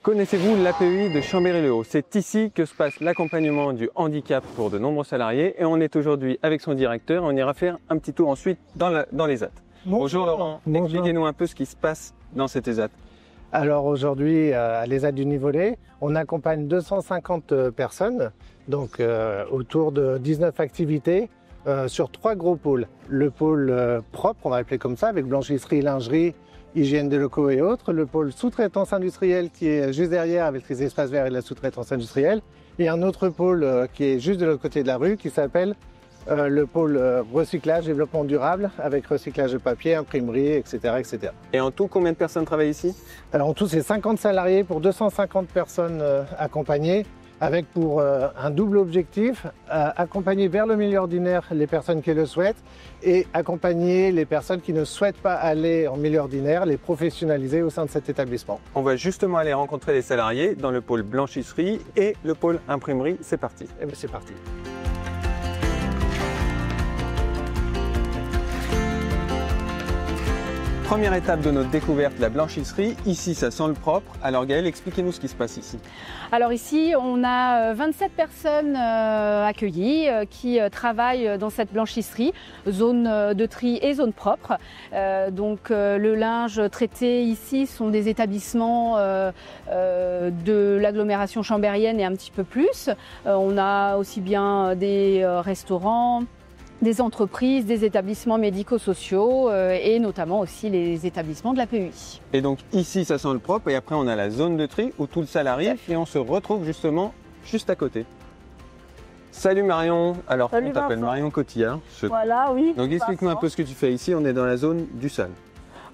Connaissez-vous l'APEI de Chambéry-le-Haut? C'est ici que se passe l'accompagnement du handicap pour de nombreux salariés et on est aujourd'hui avec son directeur. On ira faire un petit tour ensuite dans les ESAT. Bonjour Laurent, expliquez-nous un peu ce qui se passe dans cet ESAT. Alors aujourd'hui, à l'ESAT du Nivolé, on accompagne 250 personnes, donc autour de 19 activités sur 3 gros pôles. Le pôle propre, on va l'appeler comme ça, avec blanchisserie, lingerie, hygiène des locaux et autres. Le pôle sous-traitance industrielle qui est juste derrière avec les espaces verts et la sous-traitance industrielle. Et un autre pôle qui est juste de l'autre côté de la rue qui s'appelle le pôle recyclage, développement durable avec recyclage de papier, imprimerie, etc., etc. Et en tout, combien de personnes travaillent ici? Alors en tout, c'est 50 salariés pour 250 personnes accompagnées avec pour un double objectif, accompagner vers le milieu ordinaire les personnes qui le souhaitent et accompagner les personnes qui ne souhaitent pas aller en milieu ordinaire, les professionnaliser au sein de cet établissement. On va justement aller rencontrer les salariés dans le pôle blanchisserie et le pôle imprimerie. C'est parti. Et bien c'est parti. Première étape de notre découverte, la blanchisserie. Ici, ça sent le propre. Alors Gaëlle, expliquez-nous ce qui se passe ici. Alors ici, on a 27 personnes accueillies qui travaillent dans cette blanchisserie, zone de tri et zone propre. Donc le linge traité ici sont des établissements de l'agglomération chambérienne et un petit peu plus. On a aussi bien des restaurants, des entreprises, des établissements médico-sociaux et notamment aussi les établissements de l'APEI. Et donc ici, ça sent le propre et après on a la zone de tri où tout le salarié et on se retrouve justement juste à côté. Salut Marion, alors on t'appelle Marion Cotillard. Voilà, oui. Donc explique-nous un peu ce que tu fais ici, on est dans la zone du sale.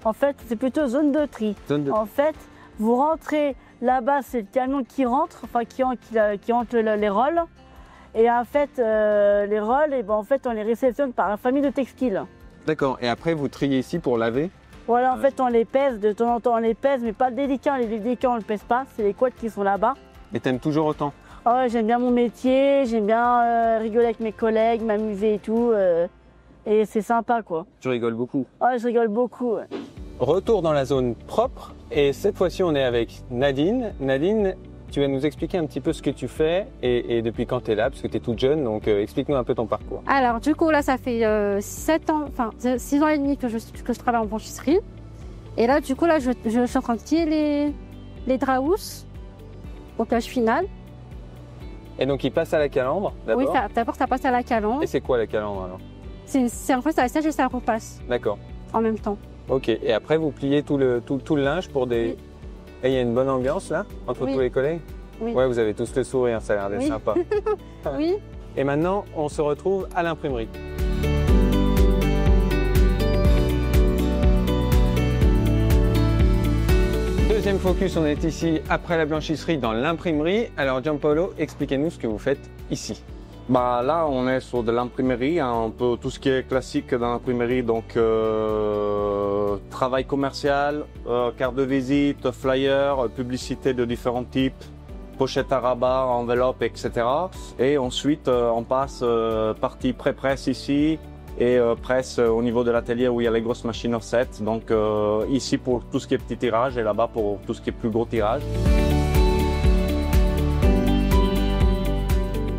En fait, c'est plutôt zone de tri. En fait, vous rentrez là-bas, c'est le camion qui rentre, enfin qui rentre les rôles. Et en fait, les rôles, et ben, en fait, on les réceptionne par la famille de textiles. D'accord. Et après, vous triez ici pour laver? Voilà, en fait, on les pèse. De temps en temps, on les pèse, mais pas le délicat. Les délicats, on ne le pèse pas. C'est les couettes qui sont là-bas. Et t'aimes toujours autant? Oh, ouais, j'aime bien mon métier. J'aime bien rigoler avec mes collègues, m'amuser et tout. Et c'est sympa, quoi. Tu rigoles beaucoup? Oh, je rigole beaucoup. Ouais. Retour dans la zone propre. Et cette fois-ci, on est avec Nadine. Nadine, tu vas nous expliquer un petit peu ce que tu fais et depuis quand tu es là, parce que tu es toute jeune, donc explique-nous un peu ton parcours. Alors du coup là ça fait 6 ans et demi que je travaille en blanchisserie. Et là du coup là je suis en train de tirer les draps au cage final. Et donc il passe à la calandre d'abord? Oui, d'abord ça passe à la calandre. Et c'est quoi la calandre alors? C'est en fait ça sèche et ça repasse. D'accord. En même temps. Ok, et après vous pliez tout le linge pour des... Oui. Et il y a une bonne ambiance là, entre tous les collègues? Oui. Ouais, vous avez tous le sourire, ça a l'air d'être sympa. Oui. Et maintenant, on se retrouve à l'imprimerie. Deuxième focus, on est ici après la blanchisserie dans l'imprimerie. Alors Gianpaolo, expliquez-nous ce que vous faites ici. Bah là, on est sur de l'imprimerie, hein, un peu tout ce qui est classique dans l'imprimerie, donc travail commercial, carte de visite, flyer, publicité de différents types, pochettes à rabat, enveloppes, etc. Et ensuite, on passe partie pré-presse ici et presse au niveau de l'atelier où il y a les grosses machines offset. Donc ici pour tout ce qui est petit tirage et là-bas pour tout ce qui est plus gros tirage.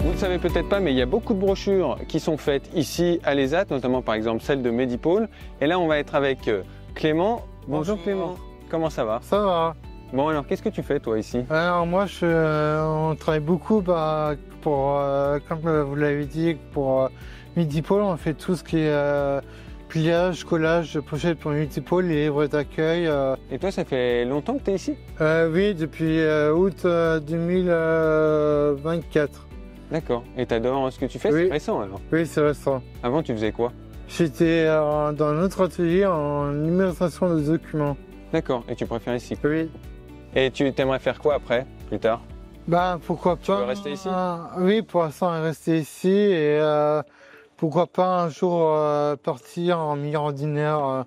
Vous ne savez peut-être pas, mais il y a beaucoup de brochures qui sont faites ici à l'ESAT, notamment par exemple celle de Medipôle. Et là, on va être avec Clément. Bonjour Clément, comment ça va? Ça va. Bon alors, qu'est-ce que tu fais toi ici? Alors moi, on travaille beaucoup pour, comme vous l'avez dit, pour Medipôle. On fait tout ce qui est pliage, collage de pochettes pour Medipôle, les livres d'accueil. Et toi, ça fait longtemps que tu es ici? Oui, depuis août 2024. D'accord. Et t'adores ce que tu fais? Oui. C'est récent alors? Oui, c'est récent. Avant, tu faisais quoi? J'étais dans un autre atelier en numérisation de documents. D'accord. Et tu préfères ici? Oui. Et tu t'aimerais faire quoi après, plus tard? Bah, pourquoi pas. Tu veux rester ici? Oui, pour l'instant, rester ici et pourquoi pas un jour partir en milieu ordinaire,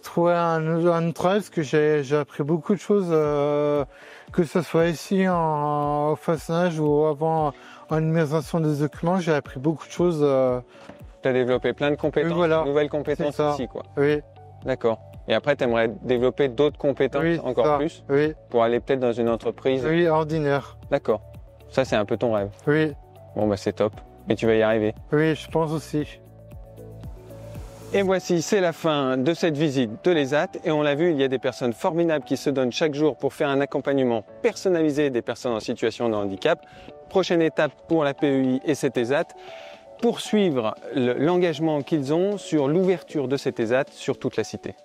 trouver un travail, parce que j'ai appris beaucoup de choses, que ce soit ici au façonnage ou avant en numérisation des documents, j'ai appris beaucoup de choses. Tu as développé plein de compétences, voilà, nouvelles compétences ici, quoi. Oui. D'accord. Et après, tu aimerais développer d'autres compétences encore plus pour aller peut-être dans une entreprise. Oui, ordinaire. D'accord. Ça, c'est un peu ton rêve. Oui. Bon, bah c'est top. Et tu vas y arriver. Oui, je pense aussi. Et voici, c'est la fin de cette visite de l'ESAT. Et on l'a vu, il y a des personnes formidables qui se donnent chaque jour pour faire un accompagnement personnalisé des personnes en situation de handicap. Prochaine étape pour la PEI et cet ESAT, poursuivre l'engagement qu'ils ont sur l'ouverture de cet ESAT sur toute la cité.